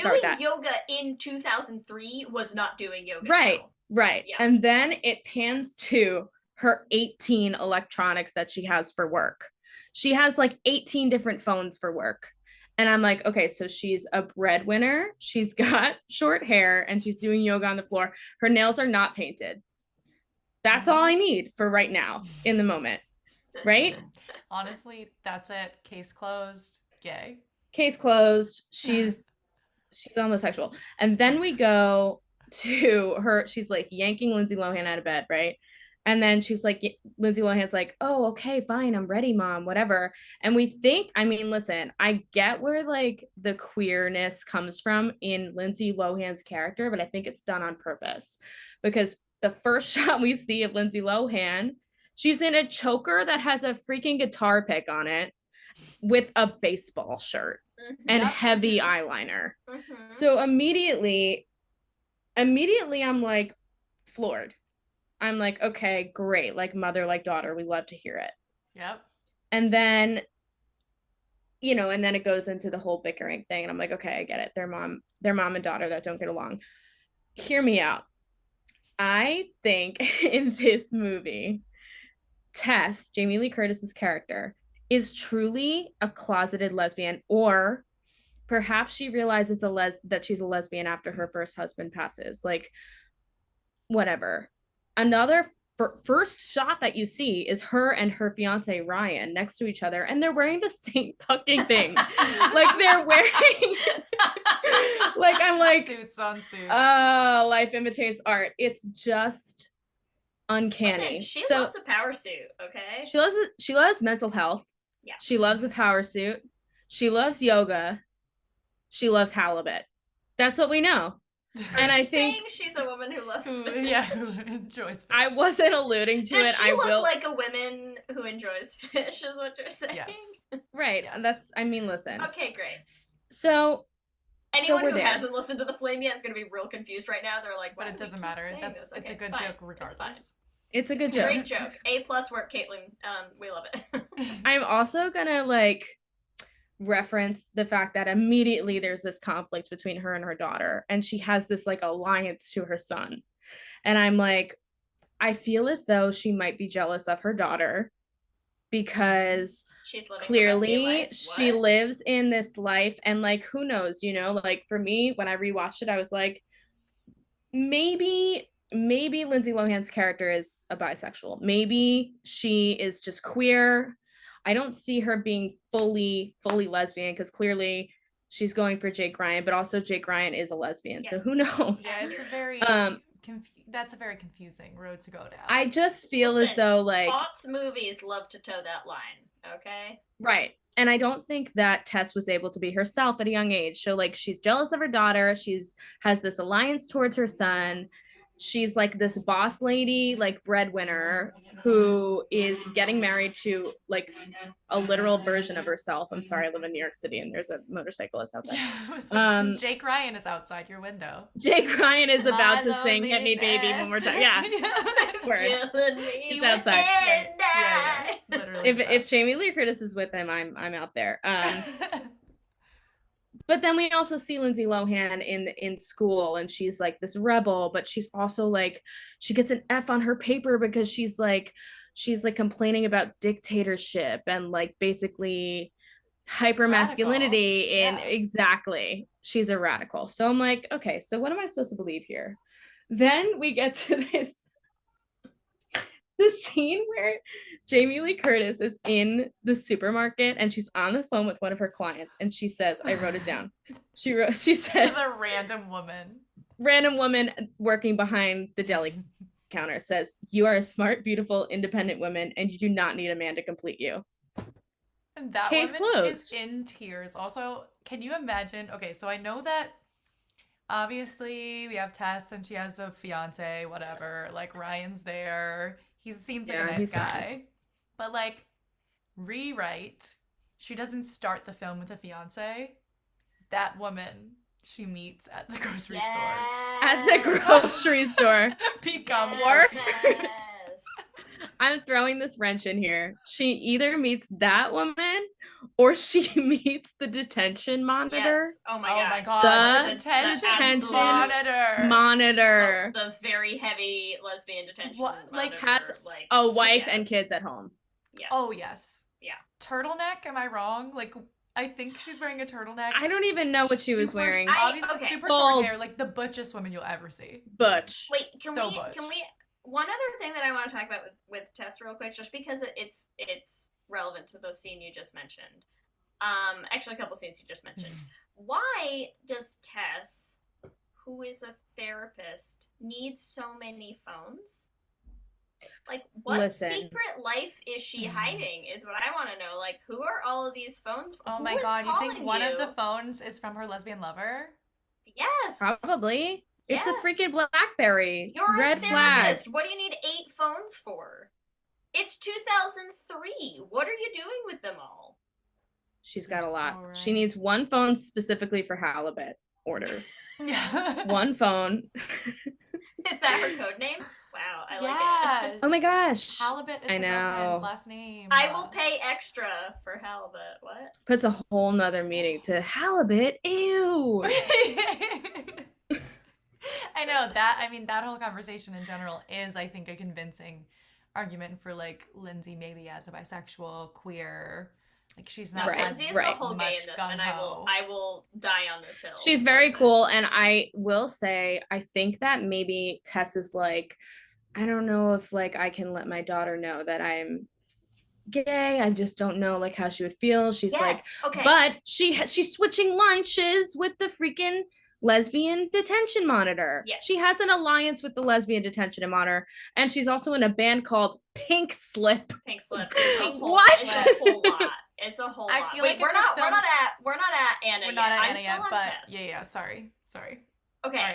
start doing that. yoga in 2003 was not doing yoga Right, now. right. Yeah. And then it pans to her 18 electronics that she has for work. She has like 18 different phones for work. And I'm like, okay, so she's a breadwinner. She's got short hair and she's doing yoga on the floor. Her nails are not painted. That's all I need for right now in the moment. Right? Honestly, that's it. Case closed. Gay. Case closed. She's homosexual. And then we go to her. She's like yanking Lindsay Lohan out of bed, right? And then she's like, Lindsay Lohan's like, oh, okay, fine, I'm ready, mom, whatever. And we think, I mean, listen, I get where like the queerness comes from in Lindsay Lohan's character, but I think it's done on purpose because the first shot we see of Lindsay Lohan, she's in a choker that has a freaking guitar pick on it with a baseball shirt and heavy eyeliner. So immediately I'm like floored. I'm like, okay, great. Like mother, like daughter. We love to hear it. Yep. And then, and then it goes into the whole bickering thing. And I'm like, okay, I get it. They're mom and daughter that don't get along. Hear me out. I think in this movie, Tess, Jamie Lee Curtis's character, is truly a closeted lesbian, or perhaps she realizes that she's a lesbian after her first husband passes. Like, whatever. Another first shot that you see is her and her fiance Ryan next to each other, and they're wearing the same fucking thing. Like they're wearing, like I'm like suits on suits. Oh, life imitates art. It's just uncanny. Listen, she loves a power suit. Okay. She loves mental health. Yeah. She loves a power suit. She loves yoga. She loves halibut. That's what we know. And I think she's a woman who loves fish. Yeah, who enjoys fish. I wasn't alluding to Does it. she look like a woman who enjoys fish, is what you're saying? Yes. Right. Yes. Listen. Okay, great. So anyone who hasn't listened to the Flame yet is going to be real confused right now. They're like, but it doesn't matter. It's a good joke regardless. It's a good joke. Great joke. A+ work, Caitlin. We love it. I'm also gonna reference the fact that immediately there's this conflict between her and her daughter, and she has this alliance to her son. And I'm like, I feel as though she might be jealous of her daughter because she's clearly she lives in this life, and who knows, for me, when I rewatched it, I was like, maybe Lindsay Lohan's character is a bisexual. Maybe she is just queer. I don't see her being fully lesbian because clearly she's going for Jake Ryan, but also Jake Ryan is a lesbian. Yes. So who knows? Yeah, it's a very that's a very confusing road to go down. I just feel as though aughts movies love to toe that line. Okay. Right. And I don't think that Tess was able to be herself at a young age. So she's jealous of her daughter. Has this alliance towards her son. She's this boss lady, breadwinner who is getting married to a literal version of herself. I'm sorry, I live in New York City and there's a motorcyclist outside. Jake Ryan is outside your window. Jake Ryan is about to sing "Hit Me, Baby" one more time. Yeah, he's outside. Yeah. Literally. If Jamie Lee Curtis is with him, I'm out there. But then we also see Lindsay Lohan in school, and she's this rebel, but she's also she gets an F on her paper because she's complaining about dictatorship and basically hyper masculinity exactly. She's a radical. So I'm like, okay, so what am I supposed to believe here? Then we get to the scene where Jamie Lee Curtis is in the supermarket and she's on the phone with one of her clients, and she says, I wrote it down. She said to the random woman working behind the deli counter says, "You are a smart, beautiful, independent woman, and you do not need a man to complete you." And that Case woman closed. is in tears. Also, can you imagine? Okay, so I know that obviously we have Tess and she has a fiance, whatever. Ryan's there. He seems like a nice guy. But rewrite, she doesn't start the film with a fiance. That woman she meets at the grocery store. At the grocery store. Becomes I'm throwing this wrench in here. She either meets that woman or she meets the detention monitor. Yes. Oh my god. The detention monitor. The very heavy lesbian detention like monitor, has like a wife and kids at home. Yes. Oh yes. Yeah. Turtleneck, am I wrong? Like I think she's wearing a turtleneck. I don't even know what she was wearing. Obviously super short hair, like the butchest woman you'll ever see. Butch. Wait, can we one other thing that I want to talk about with Tess real quick, just because it's relevant to the scene you just mentioned. Actually a couple scenes you just mentioned. Why does Tess, who is a therapist, need so many phones? Like, what secret life is she hiding is what I want to know. Like, who are all of these phones? Oh my god, you think one of the phones is from her lesbian lover? Yes. Probably. It's a freaking BlackBerry. You're Red a therapist. flag. What do you need 8 phones for? It's 2003. What are you doing with them all? She's got a lot. So right. She needs one phone specifically for halibut orders. One phone. Is that her code name? Wow, I like it. Oh my gosh. Halibut is her girlfriend's last name. I will pay extra for halibut. What? Puts a whole nother meaning to halibut. Ew. I know that. I mean, that whole conversation in general is, I think, a convincing argument for like Lindsay maybe as a bisexual, queer. Like she's not. Lindsay is the whole gay in this, and I will die on this hill. She's very cool, and I will say I think that maybe Tess is like, I don't know if like I can let my daughter know that I'm gay. I just don't know like how she would feel. She's okay. But she's switching lunches with the freaking lesbian detention monitor. Yes. She has an alliance with the lesbian detention monitor, and she's also in a band called Pink Slip. Pink Slip. What? It's a whole lot. It's a whole lot. Wait, like we're not at Anna yet. I'm still on Tess. Yeah, sorry. Okay.